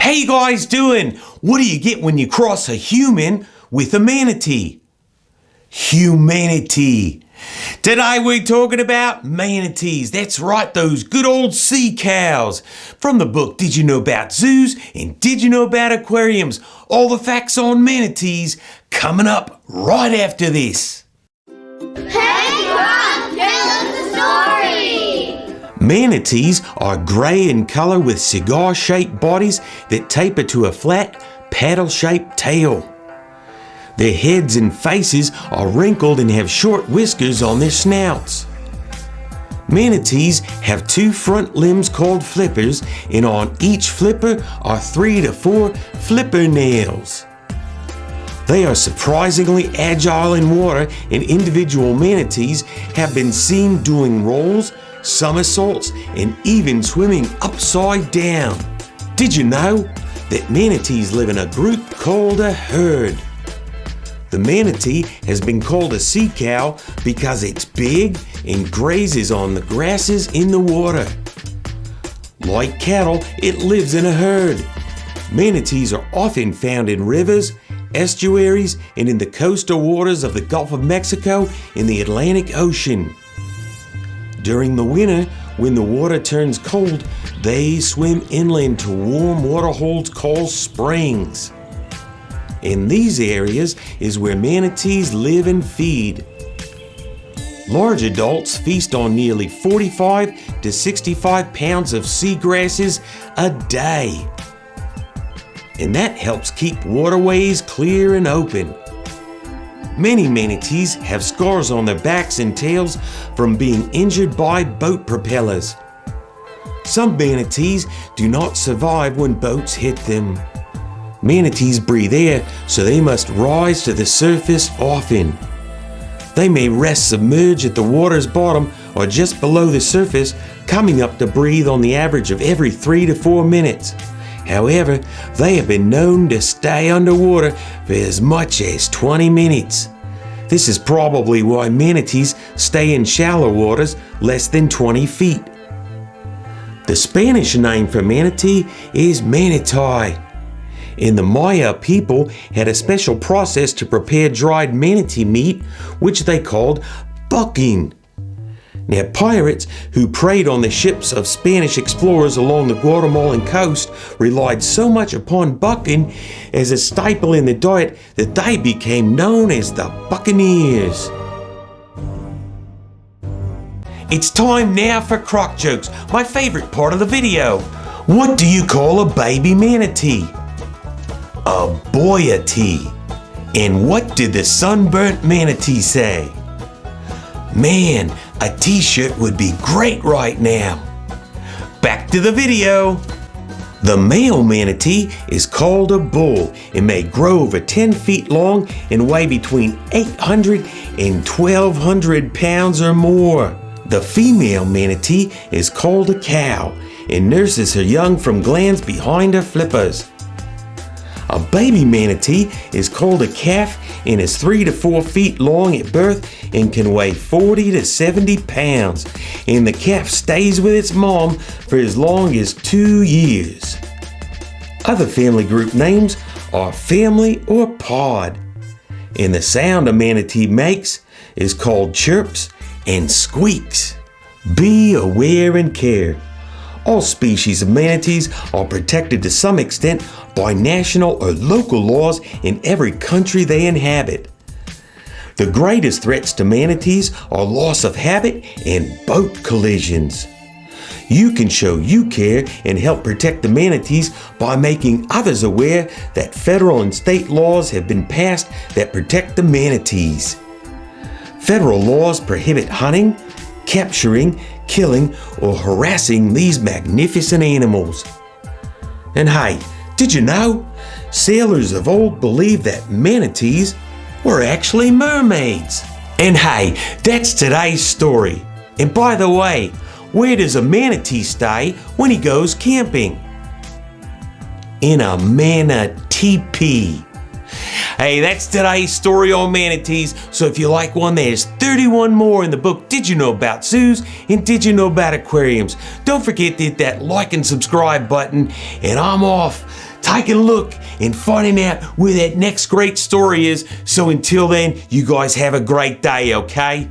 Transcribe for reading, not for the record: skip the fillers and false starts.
How you guys doing? What do you get when you cross a human with a manatee? Humanity. Today we're talking about manatees. That's right, those good old sea cows. From the book Did You Know About Zoos and Did You Know About Aquariums? All the facts on manatees coming up right after this. Hey Croc, tell us the story! Manatees are grey in colour with cigar-shaped bodies that taper to a flat, paddle-shaped tail. Their heads and faces are wrinkled and have short whiskers on their snouts. Manatees have two front limbs called flippers, and on each flipper are 3 to 4 flipper nails. They are surprisingly agile in water, and individual manatees have been seen doing rolls, somersaults, and even swimming upside down. Did you know that manatees live in a group called a herd? The manatee has been called a sea cow because it's big and grazes on the grasses in the water. Like cattle, it lives in a herd. Manatees are often found in rivers, estuaries, and in the coastal waters of the Gulf of Mexico in the Atlantic Ocean. During the winter, when the water turns cold, they swim inland to warm waterholes called springs. In these areas is where manatees live and feed. Large adults feast on nearly 45 to 65 pounds of seagrasses a day. And that helps keep waterways clear and open. Many manatees have scars on their backs and tails from being injured by boat propellers. Some manatees do not survive when boats hit them. Manatees breathe air, so they must rise to the surface often. They may rest submerged at the water's bottom or just below the surface, coming up to breathe on the average of every 3 to 4 minutes. However, they have been known to stay underwater for as much as 20 minutes. This is probably why manatees stay in shallow waters less than 20 feet. The Spanish name for manatee is manatee. And the Maya people had a special process to prepare dried manatee meat, which they called bucking. Now, pirates who preyed on the ships of Spanish explorers along the Guatemalan coast relied so much upon bucking as a staple in the diet that they became known as the Buccaneers. It's time now for Croc jokes, my favorite part of the video. What do you call a baby manatee? A boyatee. And what did the sunburnt manatee say? Man, a t-shirt would be great right now. Back to the video. The male manatee is called a bull and may grow over 10 feet long and weigh between 800 and 1,200 pounds or more. The female manatee is called a cow and nurses her young from glands behind her flippers. A baby manatee is called a calf and is 3 to 4 feet long at birth and can weigh 40 to 70 pounds. And the calf stays with its mom for as long as 2 years. Other family group names are family or pod. And the sound a manatee makes is called chirps and squeaks. Be aware and care. All species of manatees are protected to some extent by national or local laws in every country they inhabit. The greatest threats to manatees are loss of habit and boat collisions. You can show you care and help protect the manatees by making others aware that federal and state laws have been passed that protect the manatees. Federal laws prohibit hunting, capturing, killing, or harassing these magnificent animals. And hey, did you know? Sailors of old believed that manatees were actually mermaids. And hey, that's today's story. And by the way, where does a manatee stay when he goes camping? In a manatee. Hey, that's today's story on manatees. So if you like one, there's 31 more in the book Did You Know About Zoos and Did You Know About Aquariums. Don't forget to hit that like and subscribe button, and I'm off taking a look and finding out where that next great story is. So until then, you guys have a great day, okay?